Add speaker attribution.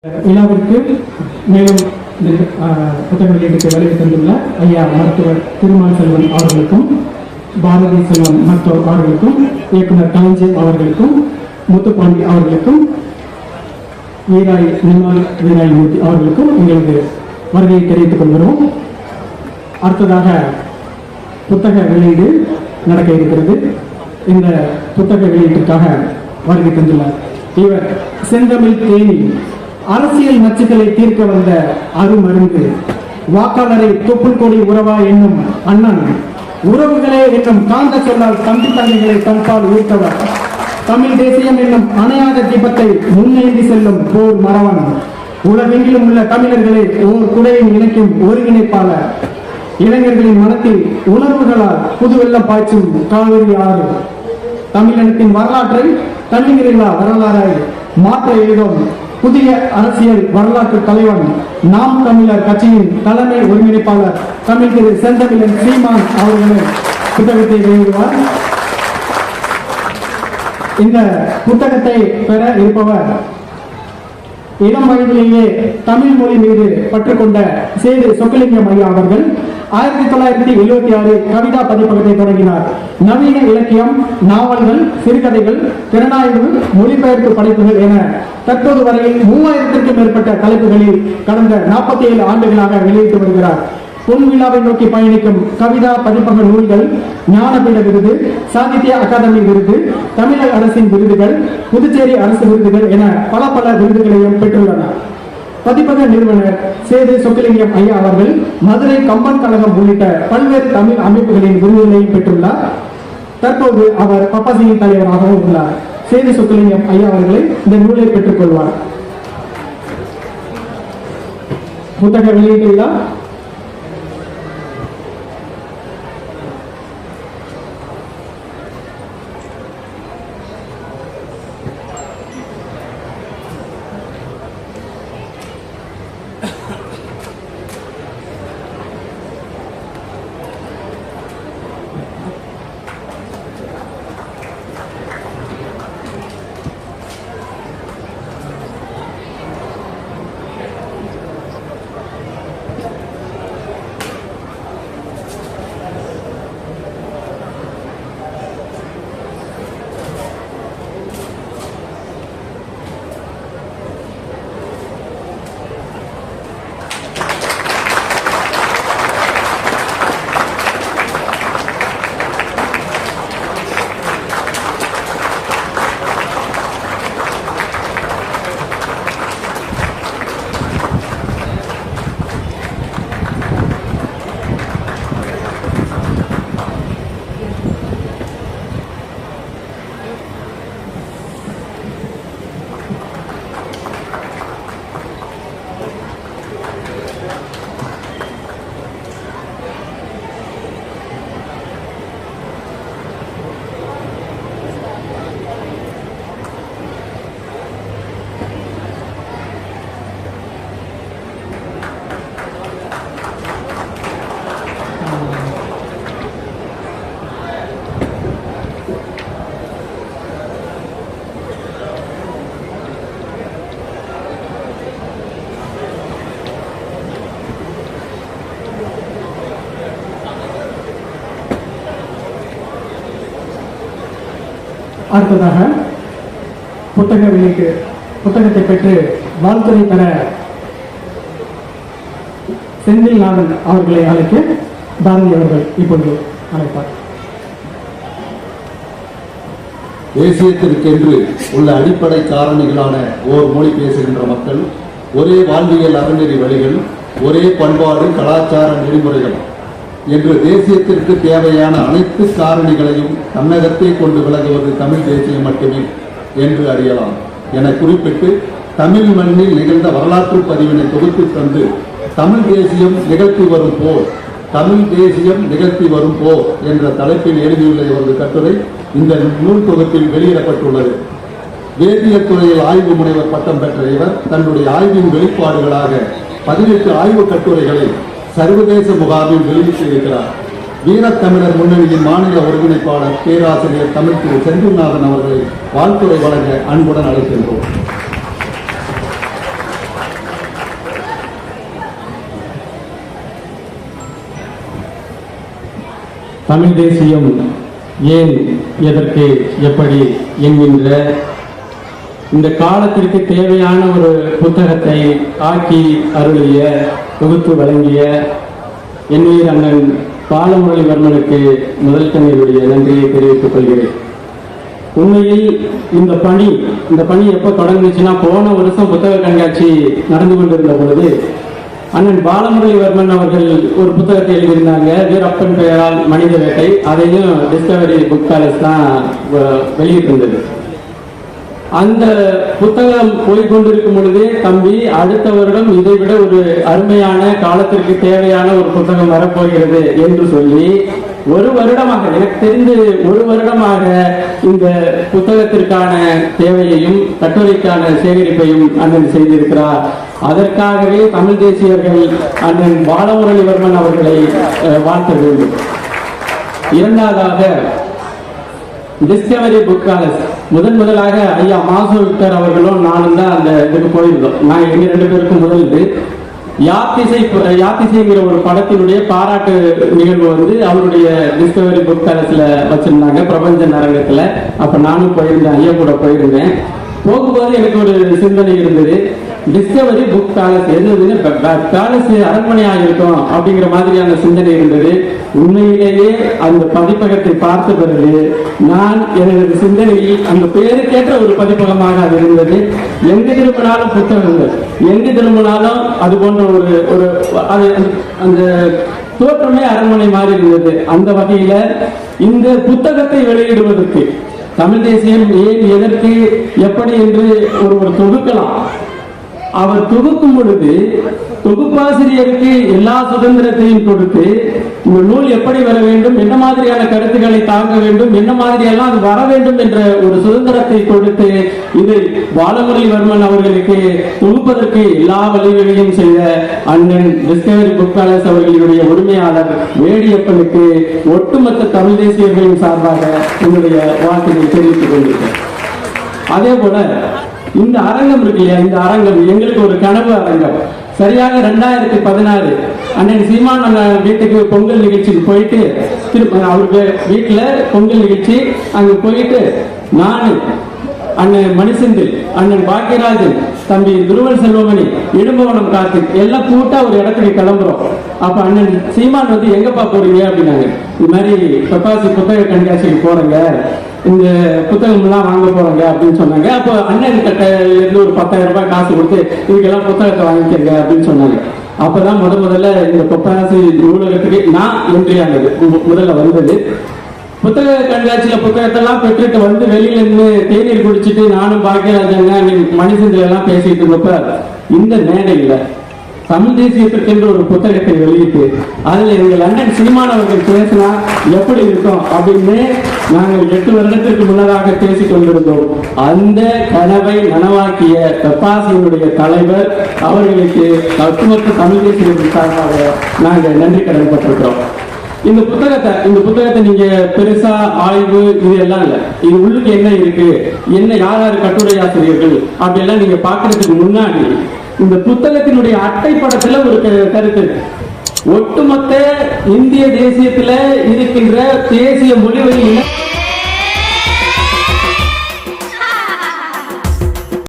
Speaker 1: விழாவிற்கு மேலும் புத்தக வெளியீட்டுக்கு வருகை தந்துள்ள ஐயா மருத்துவர் திருமால் செல்வன் அவர்களுக்கும், பாரதி செல்வன் மருத்துவர் அவர்களுக்கும், இயக்குனர் கலைஞர் அவர்களுக்கும், முத்துப்பாண்டி அவர்களுக்கும், வீராய்மூர்த்தி அவர்களுக்கும் எங்களது வருகையை தெரிவித்துக் கொள்கிறோம். அடுத்ததாக புத்தக வெளியீடு நடக்க இருக்கிறது. இந்த புத்தக வெளியீட்டிற்காக வருகை தந்துள்ளார் இவர் செந்தமிழ் தேனி, அரசியல் நச்சுக்களை தீர்க்க வந்த அருமருந்து, வாக்காளரை தொப்புள் கொடி உறவா என்னும் அண்ணன், உறவுகளே என்னும் காந்த சொல்லால் தம்பி தங்கைகளை தன்பால் ஊர்த்தவர், தமிழ் தேசியம் என்னும் அணையாத தீபத்தை முன்னேந்தி செல்லும் போர் மறவன், உலகெங்கிலும் உள்ள தமிழர்களை ஓர் குடையில் இணைக்கும் ஒருங்கிணைப்பாளர், இளைஞர்களின் மனத்தில் உணர்வுகளால் புதுவெள்ளம் பாய்ச்சும் காவிரி ஆறு, தமிழினத்தின் வரலாற்றை தண்ணீரில்லா வரலாறை மாற்ற எழுதும் புதிய அரசியல் வரலாற்று தலைவன், நாம் தமிழர் கட்சியின் தலைமை ஒருங்கிணைப்பாளர் தமிழ் திரு செந்தமிழன் சீமான் அவர்களை புத்தகத்தை வெளியிடுவார். இந்த புத்தகத்தை பெற இருப்பவர் இளம் வயதிலேயே தமிழ் மொழி மீது பற்றுக்கொண்ட சேது சொக்கலிங்கம் ஐயா அவர்கள் 1976 கவிதா பதிப்பகத்தை தொடங்கினார். நவீன இலக்கியம், நாவல்கள், சிறுகதைகள், திறனாய்வு, மொழிபெயர்ப்பு படைப்புகள் என தற்போது வரையில் 3000க்கும் மேற்பட்ட தலைப்புகளில் கடந்த 47 ஆண்டுகளாக வெளியிட்டு வருகிறார். பொன் விழாவை நோக்கி பயணிக்கும் கவிதா பதிப்பக நூல்கள், ஞானபீட விருது, சாகித்ய அகாதமி விருது, தமிழக அரசின் விருதுகள், புதுச்சேரி அரசு விருதுகள் என பல விருதுகளையும் பெற்றுள்ளன. பதிப்பக நிறுவனர் சேது சொக்கலிங்கம் ஐயா அவர்கள் மதுரை கம்பன் கழகம் உள்ளிட்ட பல்வேறு தமிழ் அமைப்புகளின் விருதுகளையும் பெற்றுள்ளார். தற்போது அவர் பப்பாசியின் தலைவராகவும் உள்ளார். சேது சொக்கலிங்கம் ஐயா அவர்களை இந்த நூலை பெற்றுக் கொள்வார். புத்தக வெளியீட்டு விழா அடுத்ததாக புத்தக வெளியீட்டு புத்தகத்தை பெற்று வாழ்த்துறை பெற செந்தில்நாதன் அவர்களை அழைக்க பாரதி அவர்கள் இப்பொழுது அழைப்பார்.
Speaker 2: தேசியத்திற்கென்று உள்ள அடிப்படை காரணிகளான ஓர் மொழி பேசுகின்ற மக்கள், ஒரே வாழ்வியல் அறநெறி வழிகள், ஒரே பண்பாடு கலாச்சார நெறிமுறைகள் என்று தேசியத்திற்கு தேவையான அனைத்து காரணிகளையும் தன்னகத்தை கொண்டு விலகுவது தமிழ் தேசியம் மட்டுமே என்று அறியலாம் என குறிப்பிட்டு, தமிழ் மண்ணில் நிகழ்ந்த வரலாற்று பதிவினை தொகுத்து தந்து தமிழ் தேசியம் நிகழ்த்தி வரும் போர், தமிழ் தேசியம் நிகழ்த்தி வரும் போர் என்ற தலைப்பில் எழுதியுள்ள இவரது கட்டுரை இந்த நூல் தொகுப்பில் வெளியிடப்பட்டுள்ளது. வேதியியல் துறையில் ஆய்வு முனைவர் பட்டம் பெற்ற இவர் தன்னுடைய ஆய்வின் வெளிப்பாடுகளாக 18 ஆய்வு கட்டுரைகளை சர்வதேச முகாமில் வெளியிட்டிருக்கிறார். வீரத்தமிழர் முன்னணியின் மாநில ஒருங்கிணைப்பாளர் பேராசிரியர் தமிழ் திரு செந்தில்நாதன் அவர்களை வாழ்த்துறை வழங்க அன்புடன் அழைக்கின்றோம்.
Speaker 1: தமிழ் தேசியம் ஏன், எதற்கு, எப்படி என்கின்ற இந்த காலத்திற்கு தேவையான ஒரு புத்தகத்தை ஆக்கி அருளிய, தொகுத்து வழங்கிய என்னுயிர் அண்ணன் பாலமுரளிவர்மனுக்கு முதல் கண்ணியுடைய நன்றியை தெரிவித்துக் கொள்கிறேன். உண்மையில் இந்த பணி எப்ப தொடங்குச்சுன்னா, போன வருஷம் புத்தக கண்காட்சி நடந்து கொண்டிருந்த பொழுது அண்ணன் பாலமுரளிவர்மன் அவர்கள் ஒரு புத்தகத்தை எழுதியிருந்தாங்க, வீரப்பன் பெயரால் மனித வேட்டை. அதையும் டிஸ்கவரி புக் பேலஸ் தான் வெளியிட்டிருந்தது. அந்த புத்தகம் போய்கொண்டிருக்கும் பொழுதே, தம்பி அடுத்த வருடம் இதைவிட ஒரு அருமையான, காலத்திற்கு தேவையான ஒரு புத்தகம் வரப்போகிறது என்று சொல்லி ஒரு வருடமாக, எனக்கு தெரிந்து ஒரு வருடமாக இந்த புத்தகத்திற்கான தேவையையும் கட்டுரைக்கான சேகரிப்பையும் அண்ணன் செய்திருக்கிறார். அதற்காகவே தமிழ் தேசியர்கள் அண்ணன் பாலமுரளிவர்மன் அவர்களை வாழ்த்த வேண்டும். இரண்டாவதாக டிஸ்கவரி புக் பேலஸ் முதலாக ஐயா மாசு விக்டர் அவர்களும் நானும் தான் அந்த இதுக்கு போயிருந்தோம். நான் எங்க 2 பேருக்கும் முதல் யாத்திசைங்கிற ஒரு படத்தினுடைய பாராட்டு நிகழ்வு அவருடைய டிஸ்கவரி புக் பேலஸ்ல வச்சிருந்தாங்க, பிரபஞ்ச அரங்கத்துல. அப்ப நானும் போயிருந்தேன், ஐயா கூட போயிருந்தேன். போகும்போது எனக்கு ஒரு சிந்தனை இருந்தது, டிஸ்கவரி புக் பேலஸ் எதுன்னு பேலஸ் அரண்மனையாக இருக்கும் அப்படிங்கிற மாதிரியான சிந்தனை இருந்தது. உண்மையிலேயே அந்த பதிப்பகத்தை பார்த்த பிறகு நான் எனது சிந்தனையில் அந்த பெயருக்கேற்ற ஒரு பதிப்பகமாக அது இருந்தது. எங்கு திரும்பினாலும் புத்தகங்கள், எங்கு திரும்பினாலும் அது போன்ற ஒரு அந்த தோற்றமே அரண்மனை மாதிரி இருந்தது. அந்த வகையில இந்த புத்தகத்தை வெளியிடுவதற்கு தமிழ் தேசியம் ஏன், எதற்கு, எப்படி என்று ஒருவர் தொகுக்கலாம். அவர் தொகுக்கும் பொழுது தொகுப்பாசிரியருக்கு எல்லா சுதந்திரத்தையும் கொடுத்து, இந்த நூல் எப்படி வர வேண்டும், என்ன மாதிரியான கருத்துக்களை தாங்க வேண்டும், என்ன மாதிரியெல்லாம் அது வர வேண்டும் என்ற ஒரு சுதந்திரத்தை கொடுத்து, இது பாலமுரளிவர்மன் அவர்களுக்கு தொகுப்பதற்கு எல்லா வழிகளையும் செய்த அண்ணன் டிஸ்கவரி புக் பேலஸ் அவர்களுடைய உரிமையாளர் வேடியப்பனுக்கு ஒட்டுமொத்த தமிழ் தேசியர்களின் சார்பாக என்னுடைய வாழ்க்கையை தெரிவித்துக் கொண்டிருக்கிறேன். அதே போல இந்த அரங்கம் இருக்கு இல்லையா, இந்த அரங்கம் எங்களுக்கு ஒரு கனவு அரங்கம். சரியாக 2016 அண்ணன் சீமான் அண்ணன் வீட்டுக்கு பொங்கல் நிகழ்ச்சிக்கு போயிட்டு, அவருக்கு வீட்டுல பொங்கல் நிகழ்ச்சி அங்க போயிட்டு, நானு அண்ணன் மணிசெந்தில், அண்ணன் பாக்கியராஜன், தம்பி துருவல் செல்வமணி, இடும்பவனம் கார்த்திக் எல்லாம் கூட்டா ஒரு இடத்துக்கு கிளம்புறோம். அப்ப அண்ணன் சீமான் எங்கப்பா போறீங்க அப்படின்னாங்க. இது மாதிரி பப்பாசி புத்தக கண்காட்சிக்கு போறேங்க, இந்த புத்தகம் எல்லாம் வாங்க போறாங்க அப்படின்னு சொன்னாங்க. அப்போ அண்ணன் கிட்ட இருந்து ஒரு 10,000 ரூபாய் காசு கொடுத்து இதுக்கெல்லாம் புத்தகத்தை வாங்கிக்கங்க அப்படின்னு சொன்னாங்க. அப்பதான் முதல்ல இந்த பப்பாசி நூலகத்துக்கு நான் என்ட்ரியானது முதல்ல வந்தது. புத்தக கண்காட்சியில புத்தகத்தெல்லாம் பெற்றுட்டு வெளியில இருந்து தேநீர் குடிச்சிட்டு நானும் பாக்கியராஜங்க மணிசந்தில எல்லாம் பேசிட்டு இருந்தப்ப, இந்த மேடையில தமிழ் தேசியத்திற்கென்று ஒரு புத்தகத்தை வெளியிட்டு அதுல எங்கள் அண்ணன் சீமான் அவர்கள் பேசினா எப்படி இருக்கும் அப்படின்னு நாங்கள் 8 வருடத்திற்கு முன்னதாக பேசிக் கொண்டிருந்தோம். அந்த கனவை நனவாக்கிய தப்பாசியினுடைய தலைவர் அவர்களுக்கு ஒட்டுமொத்த தமிழ் தேசியத்தின் சார்பாக நாங்கள் நன்றி கடன்பட்டிருக்கிறோம். இந்த புத்தகத்தை நீங்க பெருசா ஆய்வு இது எல்லாம் இல்ல, இது உள்ளுக்கு என்ன இருக்கு, என்ன யார் கட்டுரை ஆசிரியர்கள் அப்படி எல்லாம் நீங்க பாக்குறதுக்கு முன்னாடி இந்த புத்தகத்தினுடைய அட்டை படத்துல ஒரு கருத்து, ஒட்டுமொத்த இந்திய தேசியத்துல இருக்கின்ற தேசிய மொழிவழி